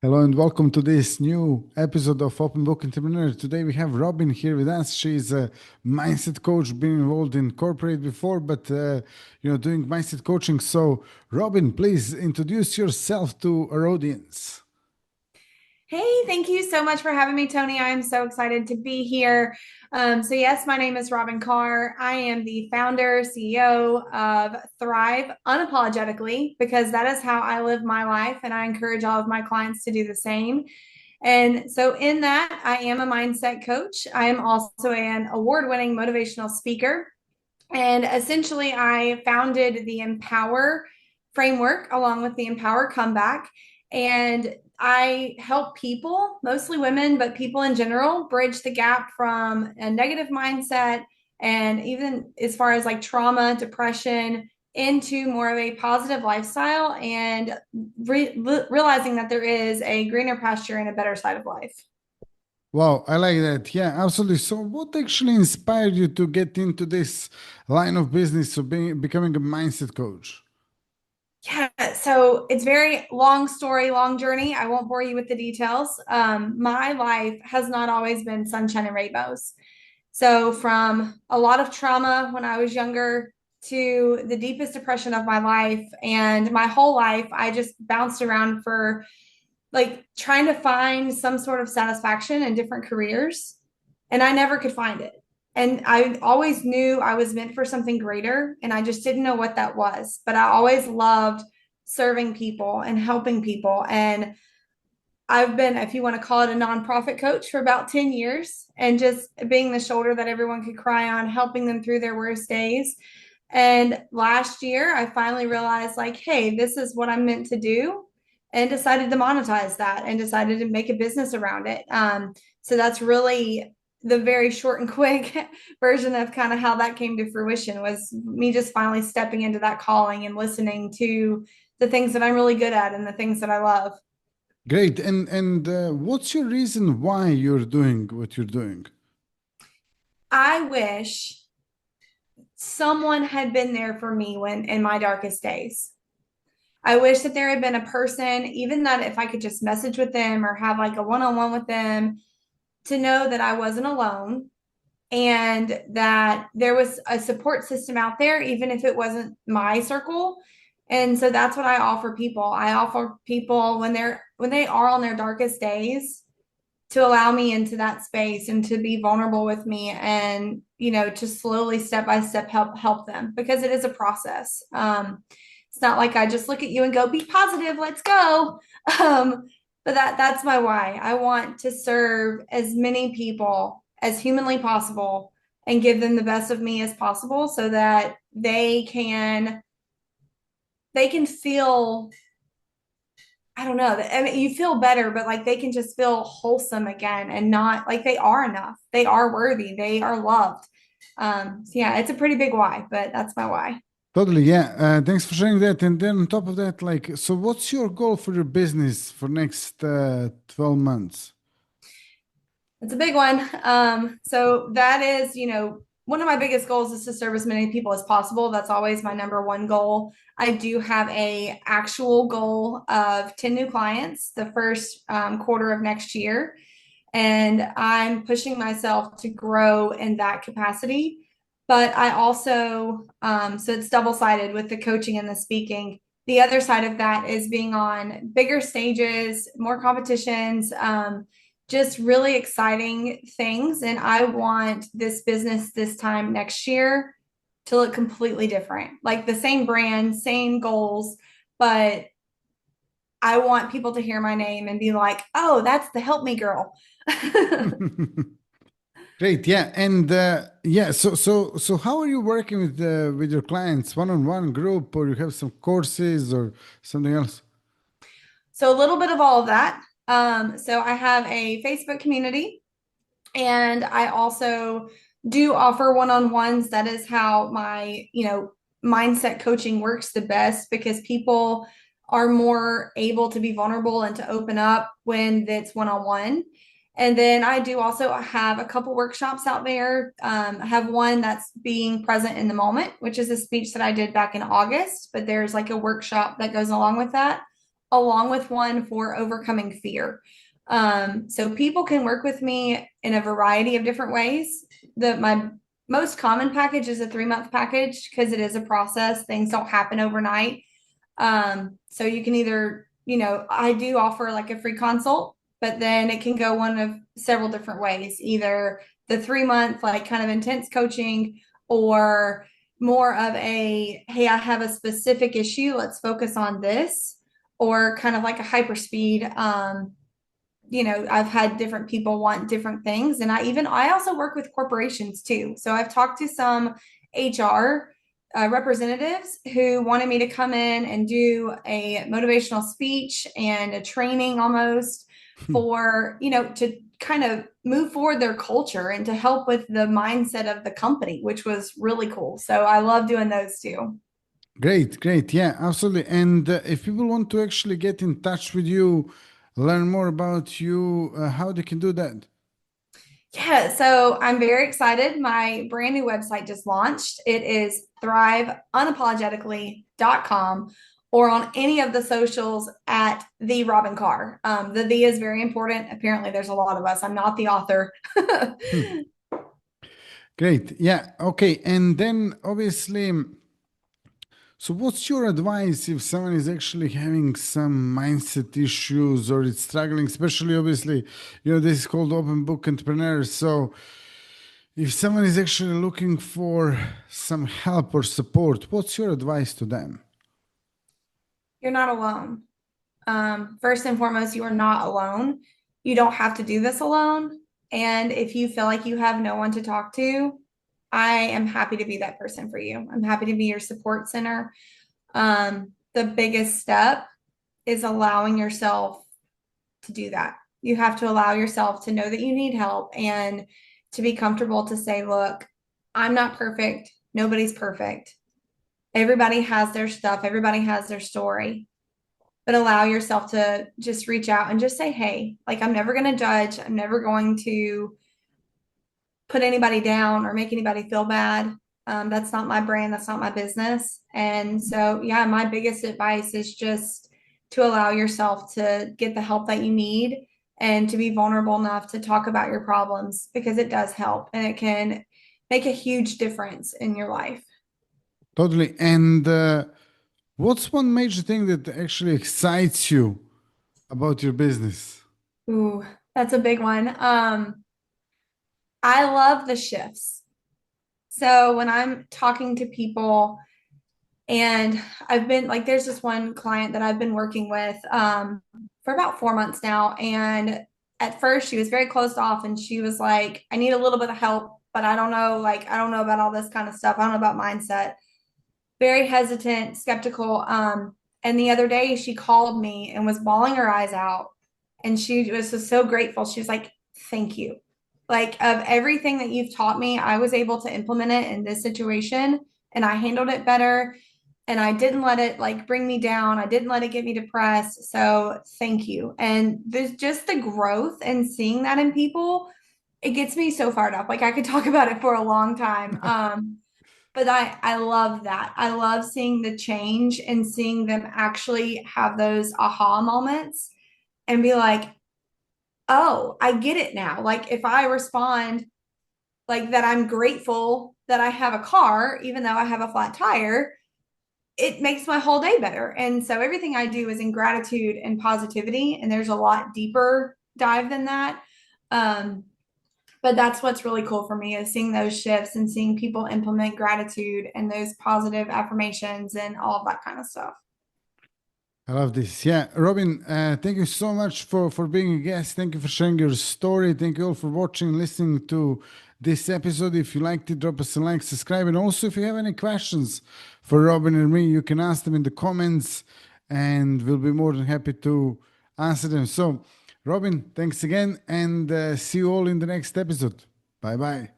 Hello and welcome to this new episode of Open Book Entrepreneur. Today we have Robin here with us. She's a mindset coach, been involved in corporate before, but doing mindset coaching. So, Robin, please introduce yourself to our audience. Hey, thank you so much for having me, Tony. I am so excited to be here. Yes, my name is Robin Carr. I am the founder, CEO of Thrive Unapologetically, because that is how I live my life. And I encourage all of my clients to do the same. And so, in that, I am a mindset coach. I am also an award winning motivational speaker. And essentially, I founded the Empower framework along with the Empower comeback. And I help people, mostly women, but people in general, bridge the gap from a negative mindset and even as far as like trauma, depression, into more of a positive lifestyle and realizing that there is a greener pasture and a better side of life. Wow, I like that. Yeah, absolutely. So, what actually inspired you to get into this line of business of becoming a mindset coach? Yeah, so it's very long story, long journey. I won't bore you with the details. My life has not always been sunshine and rainbows. So, from a lot of trauma when I was younger to the deepest depression of my life, and my whole life, I just bounced around for like trying to find some sort of satisfaction in different careers, and I never could find it. And I always knew I was meant for something greater, and I just didn't know what that was. But I always loved serving people and helping people. And I've been, if you want to call it, a nonprofit coach for about 10 years and just being the shoulder that everyone could cry on, helping them through their worst days. And last year, I finally realized, like, hey, this is what I'm meant to do, and decided to monetize that and decided to make a business around it. So that's really the very short and quick version of kind of how that came to fruition was me just finally stepping into that calling and listening to the things that I'm really good at and the things that I love. Great. And what's your reason why you're doing what you're doing? I wish someone had been there for me when in my darkest days. I wish that there had been a person, even that if I could just message with them or have like a one on one with them, to know that I wasn't alone and that there was a support system out there, even if it wasn't my circle. And so that's what I offer people. I offer people when they are on their darkest days to allow me into that space and to be vulnerable with me and to slowly step by step help them because it is a process. It's not like I just look at you and go be positive, let's go. um, but that's my why. I want to serve as many people as humanly possible and give them the best of me as possible so that they can feel, I don't know. I mean, you feel better, but like they can just feel wholesome again and not like they are enough. They are worthy. They are loved. So yeah, it's a pretty big why, but that's my why. Totally, yeah. Thanks for sharing that. And then on top of that, like, so what's your goal for your business for next 12 months? It's a big one. So that is, one of my biggest goals is to serve as many people as possible. That's always my number one goal. I do have a actual goal of 10 new clients the first quarter of next year. And I'm pushing myself to grow in that capacity. But I also, so it's double sided with the coaching and the speaking. The other side of that is being on bigger stages, more competitions, just really exciting things. And I want this business this time next year to look completely different, like the same brand, same goals, but I want people to hear my name and be like, oh, that's the help me girl. Great, yeah. And yeah, so how are you working with your clients, one-on-one group, or you have some courses or something else? So a little bit of all of that. So I have a Facebook community and I also do offer one-on-ones. That is how my, mindset coaching works the best because people are more able to be vulnerable and to open up when it's one-on-one. And then I do also have a couple workshops out there. I have one that's being present in the moment, which is a speech that I did back in August, but there's like a workshop that goes along with that. along with one for overcoming fear. So people can work with me in a variety of different ways. My most common package is a 3 month package because it is a process. Things don't happen overnight. So you can either, I do offer like a free consult, but then it can go one of several different ways, either the 3 month, like kind of intense coaching, or more of a, hey, I have a specific issue. Let's focus on this, or kind of like a hyperspeed. I've had different people want different things. And I also work with corporations too. So I've talked to some HR representatives who wanted me to come in and do a motivational speech and a training almost for, to kind of move forward their culture and to help with the mindset of the company, which was really cool. So I love doing those too. Great, great. Yeah, absolutely. And if people want to actually get in touch with you, learn more about you, how they can do that? Yeah, so I'm very excited. My brand new website just launched. It is thriveunapologetically.com or on any of the socials at the Robin Carr. The is very important. Apparently, there's a lot of us. I'm not the author. Hmm. Great. Yeah. Okay. And then obviously, so what's your advice if someone is actually having some mindset issues or it's struggling, especially obviously, this is called open book entrepreneurs. So if someone is actually looking for some help or support, what's your advice to them? You're not alone. First and foremost, you are not alone. You don't have to do this alone. And if you feel like you have no one to talk to, I am happy to be that person for you. I'm happy to be your support center. The biggest step is allowing yourself to do that. You have to allow yourself to know that you need help and to be comfortable to say, look, I'm not perfect. Nobody's perfect. Everybody has their stuff, everybody has their story, but allow yourself to just reach out and just say, hey, like, I'm never going to judge. I'm never going to put anybody down or make anybody feel bad. That's not my brand. That's not my business. And so, yeah, my biggest advice is just to allow yourself to get the help that you need and to be vulnerable enough to talk about your problems because it does help and it can make a huge difference in your life. Totally. And what's one major thing that actually excites you about your business? Ooh, that's a big one. I love the shifts. So when I'm talking to people, and I've been like, there's this one client that I've been working with for about 4 months now. And at first, she was very closed off and she was like, I need a little bit of help, but I don't know, like, I don't know about all this kind of stuff. I don't know about mindset. Very hesitant, skeptical. And the other day, she called me and was bawling her eyes out. And she was just so grateful. She was like, thank you. Like, of everything that you've taught me, I was able to implement it in this situation and I handled it better and I didn't let it like bring me down. I didn't let it get me depressed. So thank you. And there's just the growth and seeing that in people, it gets me so fired up. Like I could talk about it for a long time. But I love that. I love seeing the change and seeing them actually have those aha moments and be like, oh, I get it now. Like if I respond like that, I'm grateful that I have a car, even though I have a flat tire, it makes my whole day better. And so everything I do is in gratitude and positivity. And there's a lot deeper dive than that. Um, but that's what's really cool for me is seeing those shifts and seeing people implement gratitude and those positive affirmations and all of that kind of stuff. I love this. Yeah, Robin, thank you so much for being a guest. Thank you for sharing your story. Thank you all for watching, listening to this episode. If you liked it, drop us a like, subscribe, and also if you have any questions for Robin and me, you can ask them in the comments, and we'll be more than happy to answer them. So, Robin, thanks again, and see you all in the next episode. Bye bye.